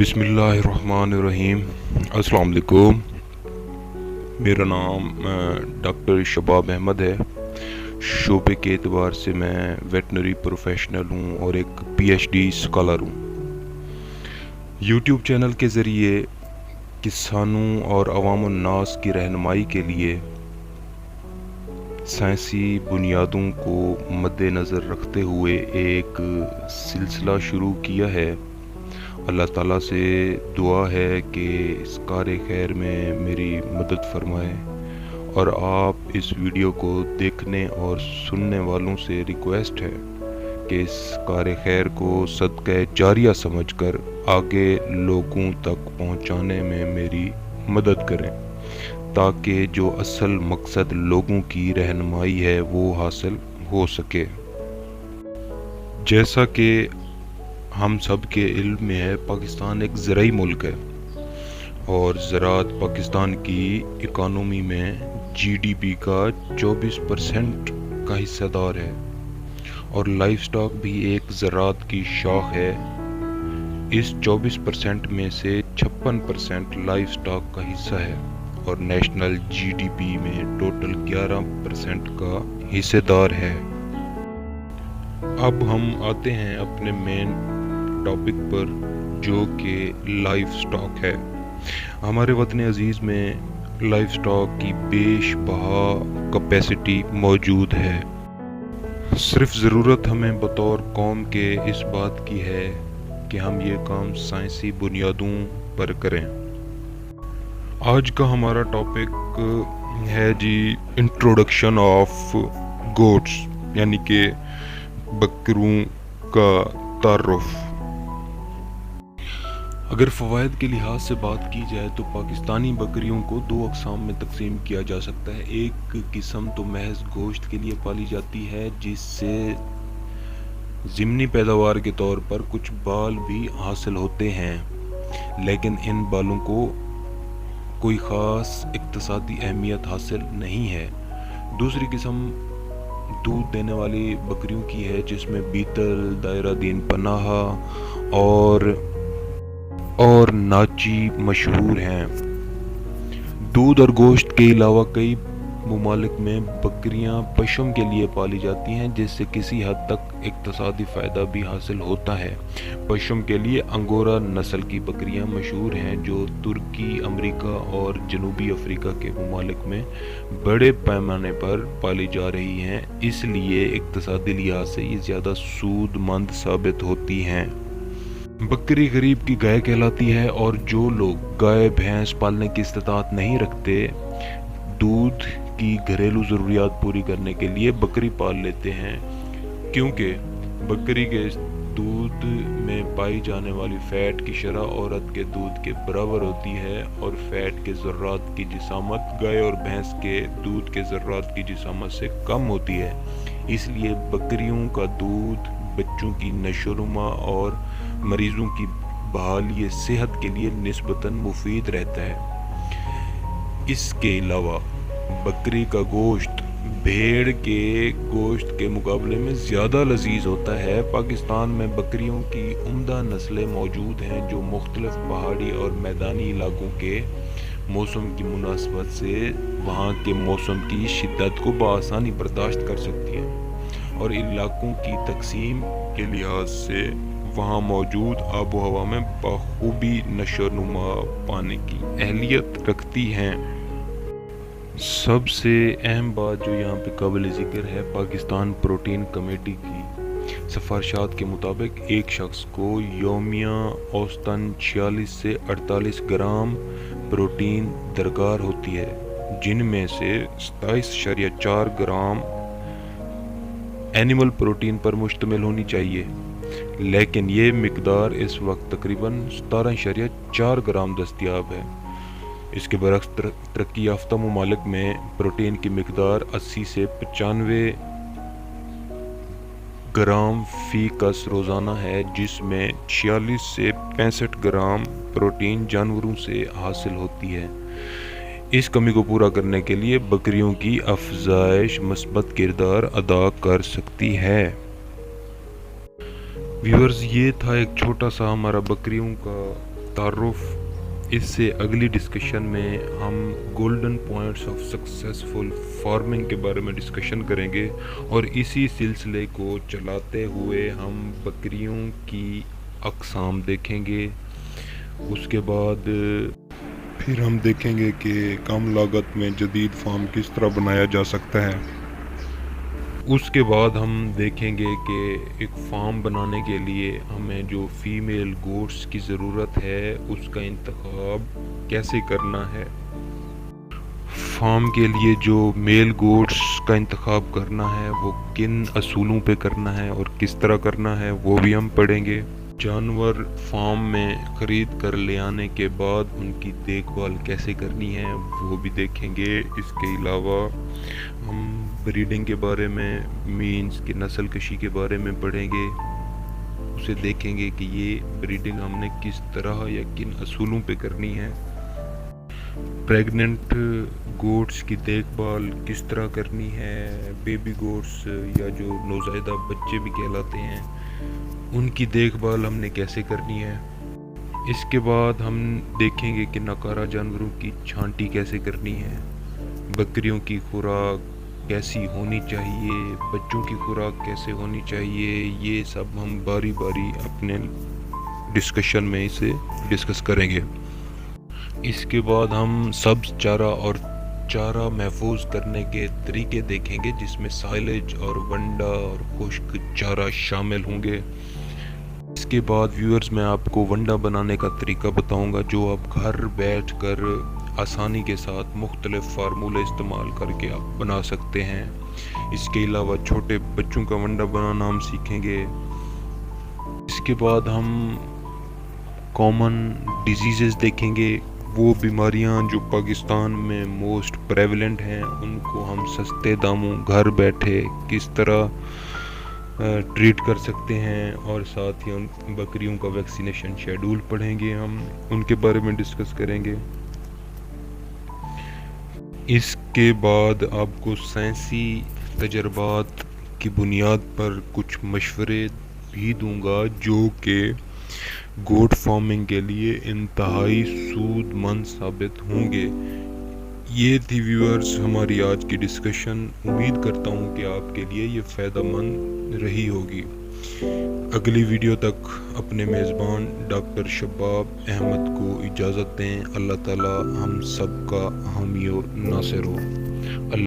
बिस्मिल्लाहिर्रहमानिर्रहीम। अस्सलाम वालेकुम। मेरा नाम डॉक्टर शबाब अहमद है। शोबे के एतबार से मैं वेटनरी प्रोफेशनल हूँ और एक पीएचडी स्कॉलर हूँ। यूट्यूब चैनल के ज़रिए किसानों और अवाम उन्नास की रहनुमाई के लिए साइंसी बुनियादों को मद्देनज़र रखते हुए एक सिलसिला शुरू किया है। अल्लाह ताला से दुआ है कि इस कार खैर में मेरी मदद फरमाए और आप इस वीडियो को देखने और सुनने वालों से रिक्वेस्ट है कि इस कार खैर को सदक़े जारिया समझकर आगे लोगों तक पहुंचाने में मेरी मदद करें, ताकि जो असल मकसद लोगों की रहनुमाई है वो हासिल हो सके। जैसा कि हम सब के इल्म में है, पाकिस्तान एक ज़राई मुल्क है और ज़राअत पाकिस्तान की इकानमी में जीडीपी का 24% का हिस्सेदार है और लाइफ स्टॉक भी एक ज़राअत की शाख है। इस 24% में से 56% लाइफ स्टॉक का हिस्सा है और नेशनल जीडीपी में टोटल 11% का हिस्सेदार है। अब हम आते हैं अपने मेन टॉपिक पर, जो कि लाइफ स्टॉक है। हमारे वतन अजीज़ में लाइफ स्टॉक की बेशबहा कैपेसिटी मौजूद है। सिर्फ ज़रूरत हमें बतौर कौम के इस बात की है कि हम ये काम साइंसी बुनियादों पर करें। आज का हमारा टॉपिक है जी इंट्रोडक्शन ऑफ गोट्स, यानी कि बकरों का तारुफ। अगर फ़वाइद के लिहाज से बात की जाए तो पाकिस्तानी बकरियों को दो अक़साम में तकसीम किया जा सकता है। एक किस्म तो महज गोश्त के लिए पाली जाती है, जिससे ज़िमनी पैदावार के तौर पर कुछ बाल भी हासिल होते हैं, लेकिन इन बालों को कोई ख़ास इक़्तिसादी अहमियत हासिल नहीं है। दूसरी किस्म दूध देने वाली बकरियों की है, जिसमें बीतल, दायरा दीन पनाह और नाची मशहूर हैं। दूध और गोश्त के अलावा कई ममालिक में बकरियां पशम के लिए पाली जाती हैं, जिससे किसी हद तक इक़्तिसादी फ़ायदा भी हासिल होता है। पशम के लिए अंगोरा नस्ल की बकरियां मशहूर हैं, जो तुर्की, अमेरिका और जनूबी अफ्रीका के ममालिक में बड़े पैमाने पर पाली जा रही हैं, इसलिए इक़्तिसादी लिहाज से ये ज़्यादा सूदमंद साबित होती हैं। बकरी गरीब की गाय कहलाती है और जो लोग गाय भैंस पालने की इस्तिताअत नहीं रखते, दूध की घरेलू ज़रूरियात पूरी करने के लिए बकरी पाल लेते हैं, क्योंकि बकरी के दूध में पाई जाने वाली फ़ैट की शरह औरत के दूध के बराबर होती है और फ़ैट के ज़र्रात की जिसामत गाय और भैंस के दूध के ज़र्रात की जिसामत से कम होती है। इसलिए बकरियों का दूध बच्चों की नशोनुमा और मरीज़ों की बहाली सेहत के लिए निस्बतन मुफीद रहता है। इसके अलावा बकरी का गोश्त भेड़ के गोश्त के मुकाबले में ज़्यादा लजीज होता है। पाकिस्तान में बकरियों की उम्दा नस्लें मौजूद हैं, जो मुख्तलिफ पहाड़ी और मैदानी इलाकों के मौसम की मुनासबत से वहाँ के मौसम की शिद्दत को बआसानी बर्दाश्त कर सकती हैं और इलाकों की तकसीम के लिहाज से वहाँ मौजूद आबो हवा में बखूबी नशोनुमा पाने की अहलियत रखती हैं। सबसे अहम बात जो यहाँ पे काबिल ज़िक्र है, पाकिस्तान प्रोटीन कमेटी की सिफारिशात के मुताबिक एक शख्स को यौमिया औसतन 46 से 48 ग्राम प्रोटीन दरकार होती है, जिनमें से 27.4 ग्राम एनिमल प्रोटीन पर मुश्तमिल होनी चाहिए, लेकिन ये मिकदार इस वक्त तकरीबन 17.4 ग्राम दस्तयाब है। इसके बरक्स तरक्की याफ्ता ममालिक में प्रोटीन की मिकदार 80 से 95 ग्राम फ़ी कस रोज़ाना है, जिसमें 46 से 65 ग्राम प्रोटीन जानवरों से हासिल होती है। इस कमी को पूरा करने के लिए बकरियों की अफज़ाइश मस्बत किरदार अदा कर सकती है। व्यूअर्स, ये था एक छोटा सा हमारा बकरियों का तारुफ। इससे अगली डिस्कशन में हम golden points of successful farming के बारे में डिस्कशन करेंगे और इसी सिलसिले को चलाते हुए हम बकरियों की अक़साम देखेंगे। उसके बाद फिर हम देखेंगे कि कम लागत में जदीद फार्म किस तरह बनाया जा सकता है। उसके बाद हम देखेंगे कि एक फार्म बनाने के लिए हमें जो फीमेल गोट्स की ज़रूरत है उसका इंतखाब कैसे करना है। फार्म के लिए जो मेल गोट्स का इंतखाब करना है वो किन असूलों पे करना है और किस तरह करना है वो भी हम पढ़ेंगे। जानवर फार्म में ख़रीद कर ले आने के बाद उनकी देखभाल कैसे करनी है वो भी देखेंगे। इसके अलावा हम ब्रीडिंग के बारे में, मीन्स की नस्ल कशी के बारे में पढ़ेंगे। उसे देखेंगे कि ये ब्रीडिंग हमने किस तरह या किन असूलों पे करनी है। प्रेग्नेंट गोट्स की देखभाल किस तरह करनी है। बेबी गोट्स या जो नौज़ायदा बच्चे भी कहलाते हैं उनकी देखभाल हमने कैसे करनी है। इसके बाद हम देखेंगे कि नकारा जानवरों की छांटी कैसे करनी है। बकरियों की खुराक कैसी होनी चाहिए, बच्चों की खुराक कैसे होनी चाहिए, ये सब हम बारी बारी अपने डिस्कशन में इसे डिस्कस करेंगे। इसके बाद हम सब्ज़ चारा और चारा महफूज करने के तरीके देखेंगे जिसमें साइलेज और वंडा और खुश्क चारा शामिल होंगे। इसके बाद व्यूअर्स मैं आपको वंडा बनाने का तरीका बताऊंगा जो आप घर बैठकर आसानी के साथ मुख्तलिफ फार्मूले इस्तेमाल करके आप बना सकते हैं। इसके अलावा छोटे बच्चों का वंडा बनाना हम सीखेंगे। इसके बाद हम कॉमन डिजीज़ेस देखेंगे, वो बीमारियां जो पाकिस्तान में मोस्ट प्रेवलेंट हैं उनको हम सस्ते दामों घर बैठे किस तरह ट्रीट कर सकते हैं, और साथ ही उन बकरियों का वैक्सीनेशन शेड्यूल पढ़ेंगे, हम उनके बारे में डिस्कस करेंगे। इसके बाद आपको साइंसी तजर्बात की बुनियाद पर कुछ मशवरे भी दूंगा जो कि गोट फार्मिंग के लिए इंतहाई सूदमंद साबित होंगे। ये थी व्यूअर्स हमारी आज की डिस्कशन। उम्मीद करता हूँ कि आपके लिए ये फ़ायदेमंद रही होगी। अगली वीडियो तक अपने मेज़बान डॉक्टर शब्बाब अहमद को इजाज़त दें। अल्लाह ताला हम सब का हामी और नासिर हो।